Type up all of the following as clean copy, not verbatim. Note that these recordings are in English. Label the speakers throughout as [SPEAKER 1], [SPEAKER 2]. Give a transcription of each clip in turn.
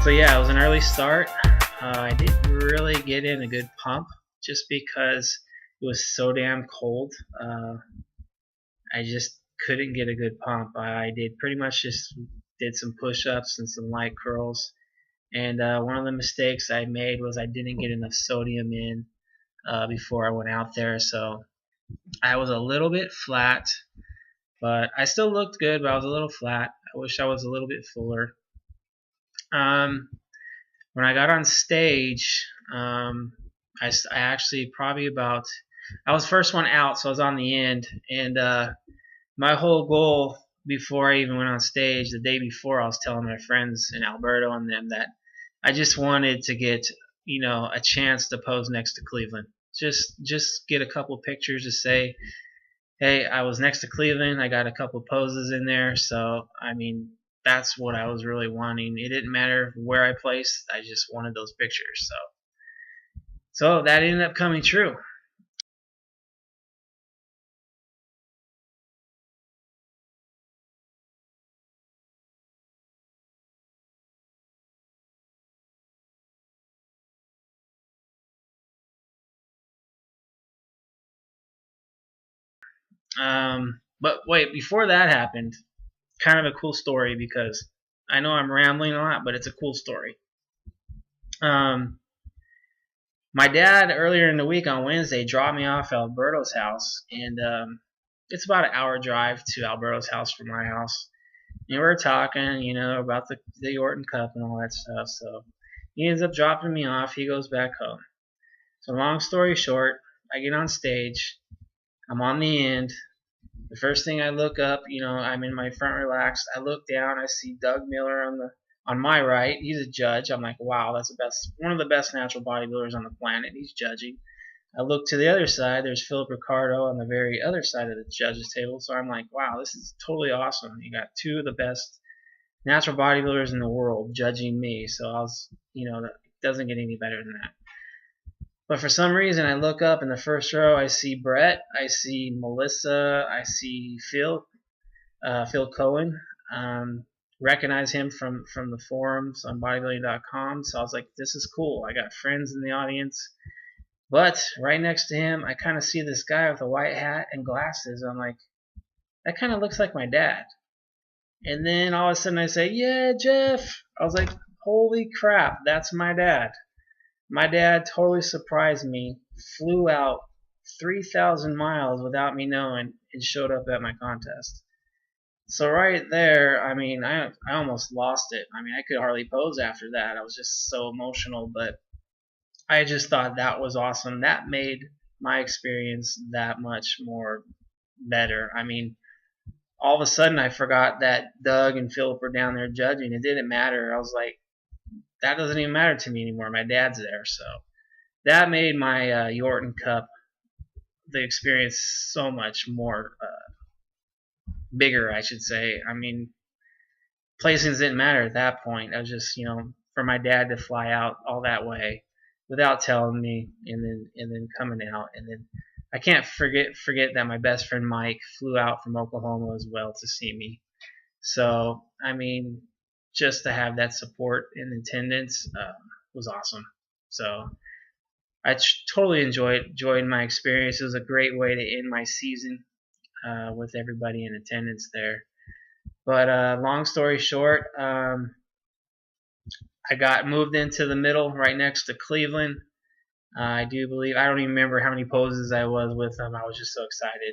[SPEAKER 1] So yeah, it was an early start. I didn't really get in a good pump just because it was so damn cold. I just couldn't get a good pump. I did pretty much just did some push-ups and some light curls. And one of the mistakes I made was I didn't get enough sodium in before I went out there. So I was a little bit flat, but I still looked good, but I was a little flat. I wish I was a little bit fuller. Um, when I got on stage, I actually probably about I was first one out, so I was on the end, and my whole goal before I even went on stage, the day before, I was telling my friends in Alberta and them that I just wanted to get a chance to pose next to Cleveland, just get a couple pictures to say, hey, I was next to Cleveland. I got a couple poses in there. So, I mean, that's what I was really wanting. It didn't matter where I placed. I just wanted those pictures. So that ended up coming true. But wait, before that happened, kind of a cool story because I know I'm rambling a lot, but it's a cool story. Um, my dad earlier in the week on Wednesday dropped me off at Alberto's house, and it's about an hour drive to Alberto's house from my house. And we were talking, about the Orton Cup and all that stuff. So he ends up dropping me off. He goes back home. So long story short, I get on stage. I'm on the end. The first thing I look up, I'm in my front relaxed. I look down. I see Doug Miller on my right. He's a judge. I'm like, wow, that's one of the best natural bodybuilders on the planet. He's judging. I look to the other side. There's Philip Ricardo on the very other side of the judges table. So I'm like, wow, this is totally awesome. You got two of the best natural bodybuilders in the world judging me. So I was, it doesn't get any better than that. But for some reason, I look up in the first row. I see Brett. I see Melissa. I see Phil Cohen. Recognize him from the forums on bodybuilding.com. So I was like, this is cool. I got friends in the audience. But right next to him, I kind of see this guy with a white hat and glasses. I'm like, that kind of looks like my dad. And then all of a sudden I say, yeah, Jeff. I was like, holy crap, that's my dad. My dad totally surprised me, flew out 3,000 miles without me knowing, and showed up at my contest. So right there, I mean, I almost lost it. I mean, I could hardly pose after that. I was just so emotional, but I just thought that was awesome. That made my experience that much more better. I mean, all of a sudden I forgot that Doug and Philip were down there judging. It didn't matter. I was like, that doesn't even matter to me anymore. My dad's there. So that made my Yorton Cup, the experience, so much more bigger, I should say. I mean, placings didn't matter at that point. I was just, for my dad to fly out all that way without telling me, and then coming out, and then I can't forget that my best friend Mike flew out from Oklahoma as well to see me. So I mean, just to have that support and attendance was awesome. So I totally enjoyed my experience. It was a great way to end my season with everybody in attendance there. But long story short, I got moved into the middle right next to Cleveland. I do believe, I don't even remember how many poses I was with them. I was just so excited.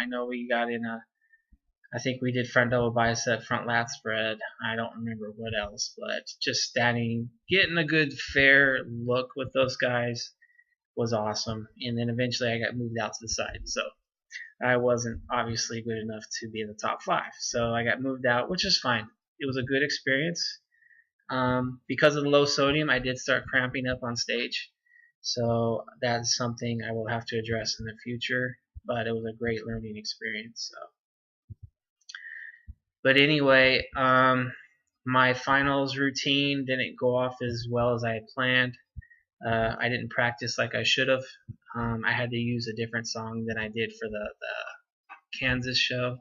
[SPEAKER 1] I know we got in I think we did front double bicep, front lat spread. I don't remember what else, but just standing, getting a good fair look with those guys was awesome. And then eventually I got moved out to the side. So I wasn't obviously good enough to be in the top 5. So I got moved out, which is fine. It was a good experience. Because of the low sodium, I did start cramping up on stage. So that's something I will have to address in the future. But it was a great learning experience. So. But anyway, my finals routine didn't go off as well as I had planned. I didn't practice like I should have. I had to use a different song than I did for the Kansas show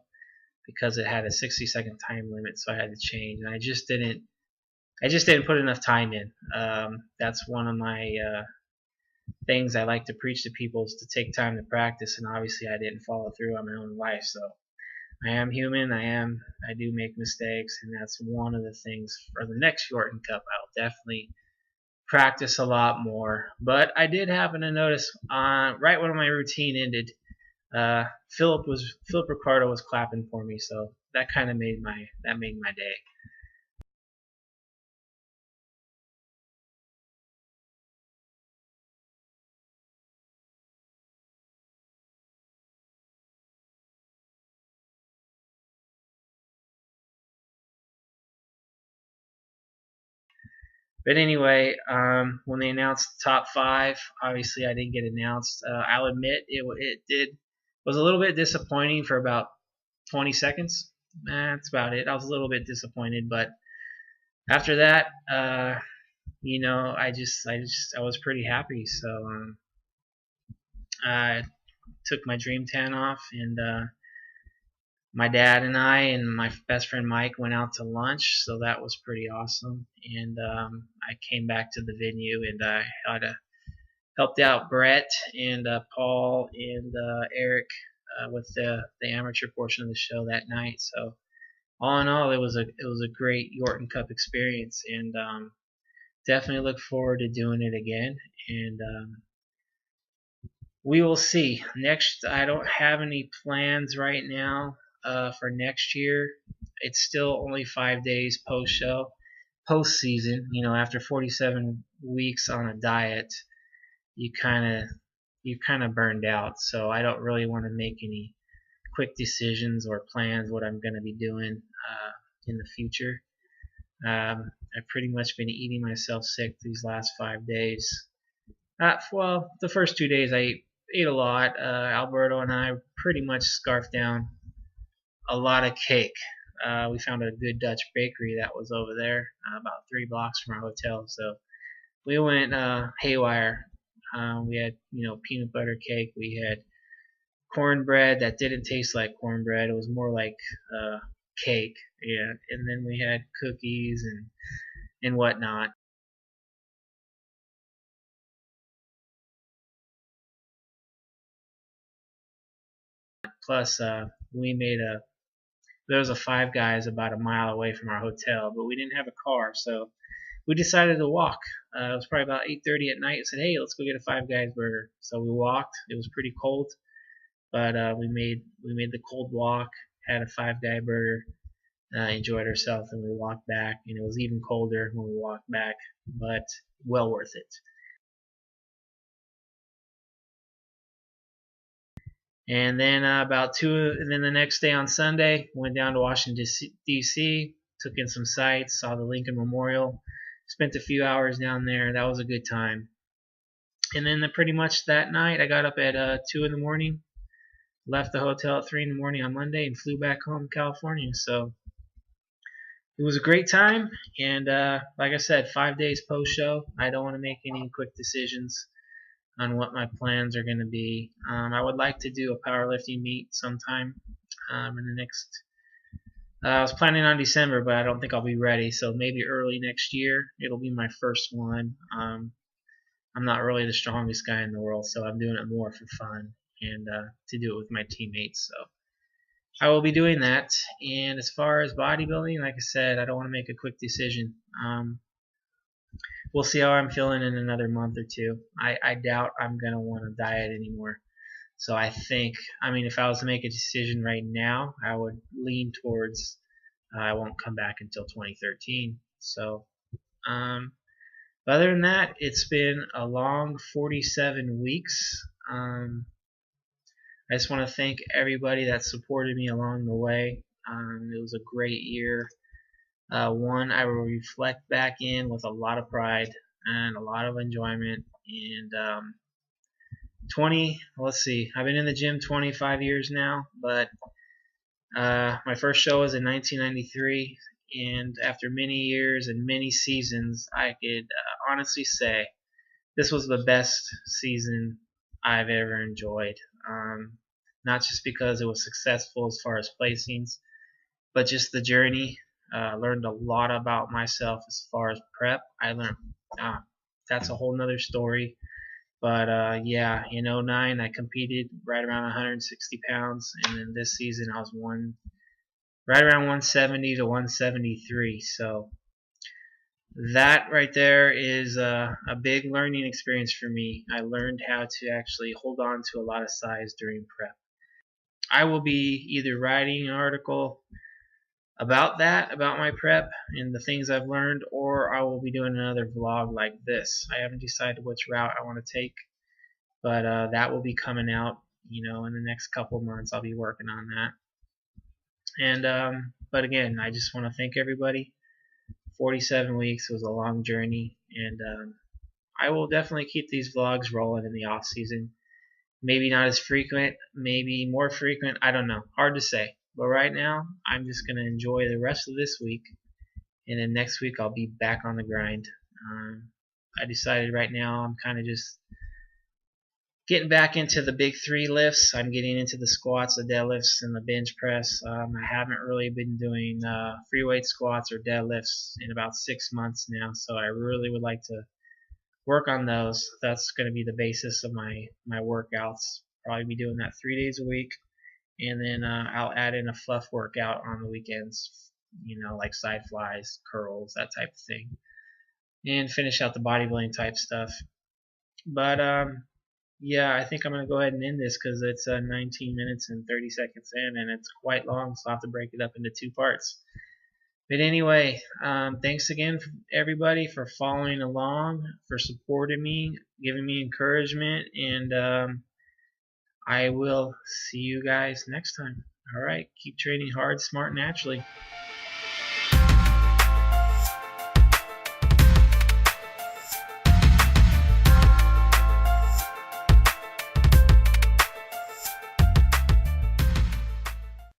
[SPEAKER 1] because it had a 60-second time limit, so I had to change. And I just didn't I just didn't put enough time in. That's one of my things I like to preach to people is to take time to practice, and obviously I didn't follow through on my own life. So I am human. I do make mistakes, and that's one of the things for the next Yorton Cup. I'll definitely practice a lot more. But I did happen to notice right when my routine ended, Philip Ricardo was clapping for me, so that kind of made my day. But anyway, when they announced the top five, obviously I didn't get announced. I'll admit it was a little bit disappointing for about 20 seconds. That's about it. I was a little bit disappointed, but after that, I was pretty happy. So I took my dream tan off, and my dad and I and my best friend Mike went out to lunch, so that was pretty awesome. And I came back to the venue, and I had helped out Brett and Paul and Eric with the amateur portion of the show that night. So all in all, it was a great Yorton Cup experience, and definitely look forward to doing it again. And we will see. Next, I don't have any plans right now for next year. It's still only 5 days post show, post season. After 47 weeks on a diet, you kind of burned out. So I don't really want to make any quick decisions or plans what I'm going to be doing in the future. I've pretty much been eating myself sick these last 5 days. Well, the first 2 days I ate a lot. Alberto and I pretty much scarfed down a lot of cake. We found a good Dutch bakery that was over there, about 3 blocks from our hotel. So we went haywire. We had, peanut butter cake. We had cornbread that didn't taste like cornbread. It was more like cake. Yeah, and then we had cookies and whatnot. Plus, we made a there was a Five Guys about a mile away from our hotel, but we didn't have a car, so we decided to walk. It was probably about 8:30 at night. I said, "Hey, let's go get a Five Guys burger." So we walked. It was pretty cold, but we made the cold walk, had a Five Guy burger, enjoyed ourselves, and we walked back. And it was even colder when we walked back, but well worth it. And then and then the next day on Sunday, went down to Washington D.C., took in some sights, saw the Lincoln Memorial, spent a few hours down there. That was a good time. And then pretty much that night, I got up at 2 in the morning, left the hotel at 3 in the morning on Monday, and flew back home to California. So it was a great time. And like I said, 5 days post show. I don't want to make any quick decisions on what my plans are going to be. I would like to do a powerlifting meet sometime in the next. I was planning on December, but I don't think I'll be ready. So maybe early next year, it'll be my first one. I'm not really the strongest guy in the world, so I'm doing it more for fun and to do it with my teammates. So I will be doing that. And as far as bodybuilding, like I said, I don't want to make a quick decision. We'll see how I'm feeling in another month or two. I doubt I'm going to want to diet anymore. So if I was to make a decision right now, I would lean towards I won't come back until 2013. So, other than that, it's been a long 47 weeks. I just want to thank everybody that supported me along the way. It was a great year. One I will reflect back in with a lot of pride and a lot of enjoyment. And 20, let's see, I've been in the gym 25 years now, but my first show was in 1993. And after many years and many seasons, I could honestly say this was the best season I've ever enjoyed. Not just because it was successful as far as placings, but just the journey. Learned a lot about myself as far as prep. I learned that's a whole nother story. But yeah, in '09 I competed right around 160 pounds, and then this season I was right around 170 to 173. So that right there is a big learning experience for me. I learned how to actually hold on to a lot of size during prep. I will be either writing an article about that, about my prep and the things I've learned, or I will be doing another vlog like this. I haven't decided which route I want to take, but that will be coming out, in the next couple months. I'll be working on that. And but again, I just want to thank everybody. 47 weeks was a long journey, and I will definitely keep these vlogs rolling in the off season. Maybe not as frequent, maybe more frequent. I don't know. Hard to say. But right now, I'm just going to enjoy the rest of this week, and then next week I'll be back on the grind. I decided right now I'm kind of just getting back into the big three lifts. I'm getting into the squats, the deadlifts, and the bench press. I haven't really been doing free weight squats or deadlifts in about 6 months now, so I really would like to work on those. That's going to be the basis of my workouts. Probably be doing that 3 days a week, and then I'll add in a fluff workout on the weekends, like side flies, curls, that type of thing, and finish out the bodybuilding type stuff. But yeah, I think I'm going to go ahead and end this because it's 19 minutes and 30 seconds in, and it's quite long, so I'll have to break it up into 2 parts. But anyway, thanks again, everybody, for following along, for supporting me, giving me encouragement, and I will see you guys next time. All right, keep training hard, smart, naturally.